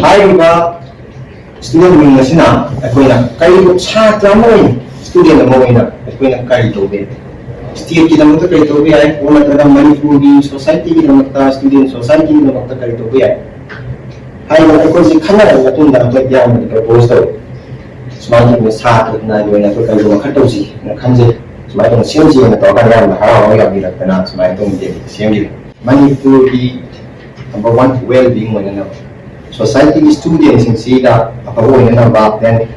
Haiba student wing asina akoina kai chatra moi student amoina akoina kai tobe state ki namakta kai tobe ai o matada Manipur gi society ki namakta student society ki namakta kai tobe ai haiba ko si khana la tun da to ya mo propose to smart ni sa na ni na to kai lo khato si na khanje smart ni sim ji na to ka ya na ha ya bi la kana smart to ni sim ji Manipur gi number one well being mo na society students in Sida, a woman in a bath, then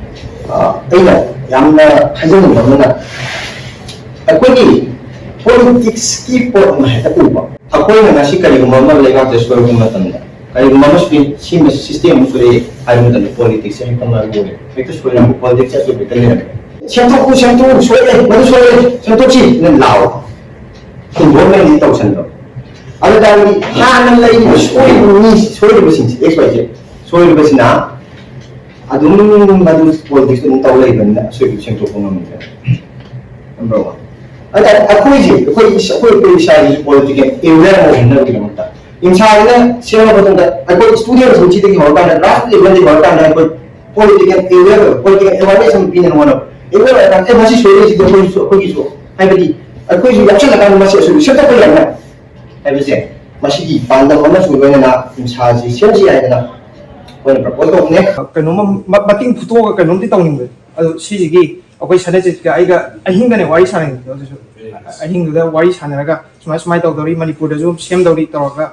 Yamna Hazan Mamana. A quickie politics keep for my Takuba. A coin and a shika, Mama like after Square Matanda. I must be seen the system for the island and politics and come out. Because for politics as we become. Santo Santo, Santochi, and Lao. In woman in Tosando. Other than Han like soil machines, XYZ. Soil Basina, I don't know politics in Tawlay, so you sent to number one. A crazy, the politics is political, irreverent in China, Sierra, I got students which is organized, lastly, when they were done, I got political, political evaluation opinion one of it. I must show you the I believe a crazy action about myself, shut up again. I was saying, Mashiki, Panda, who went up in charge, Shenji, I Kanum mating puto kanum di tawning be sigi akoy sanajit ka aiga ahing dane wari sanang ahing da wari sanaraga sumai tawdori Manipur da zum sem dawri tawga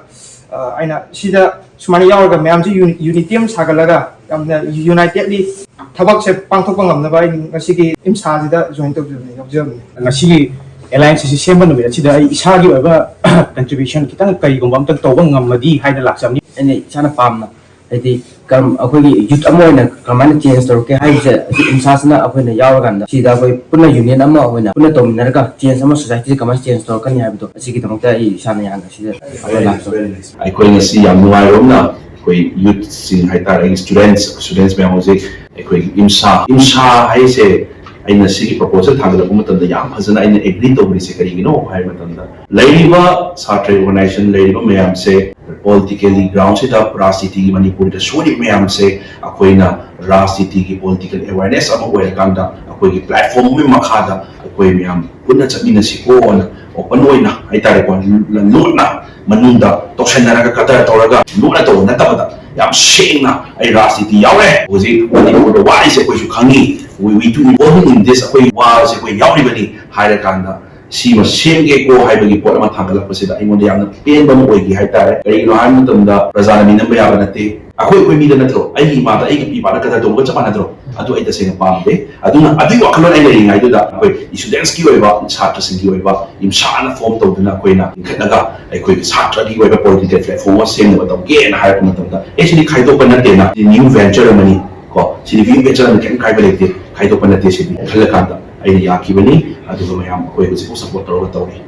aina sida sumani yawarga mayam ji unitium sagalaga yamna unitedly thabak se pangthok ngamna ba ngasigi imsa ji da join tawjuni yawjam ngasigi alliance si sem ban be sida isagi oiba contribution kitang kai gombam tak tawang ngamadi haida laksam ni chana pamna adi kam akoi youth amoina kamana change tor ke hai je insasna akoina yawarganda sida koi puna union ama hoina puna tominarga change ama society kamana change tor kan yabdo asigi tamokta I sana yanga sida akoina si yam nuairomna koi youth sing haita students me amose akoi imsa hai se aina sigi proposal thagla kumatanda yam phajana aina agree to bri se karigino hai matanda laiba satra organization laiba mayam se politically ground set up Rajniti ki Manipur da sori mayam se akoina Rajniti ki political awareness ama oil kanda akoi ki platform me makhada akoi mayam punna chatmina siko on open oina aitare ko luna manunda toshanara ka kata toraga luna to natabada yam shengna ai Rajniti yawe hoji Manipur da wai se koi su khangi we to involved in this akoi wa se koi yauri bani haira kanda si ma senge ko haibagi pot ma thangala pasida ingon yamna pen bam oigi haitare kari lo han mutamda prajana minam ba nate akoi mi da natro ai ma da ai pi ba da kada do ga chapa natro adu ai da senga pamde aduna adu wakhalon ai lei ngai do da akoi students ki oiba chhatra sing ki oiba imshana form to duna koina inkhatnaga ai koi chhatra ki oiba political platform sing ba dom ge na hai ko mutamda actually khaito pa nate na new venture mani ko si new venture na ken kai ba lekte khaito pa nate si khala kanda ai ya ki bani aduga mayam ko support tawri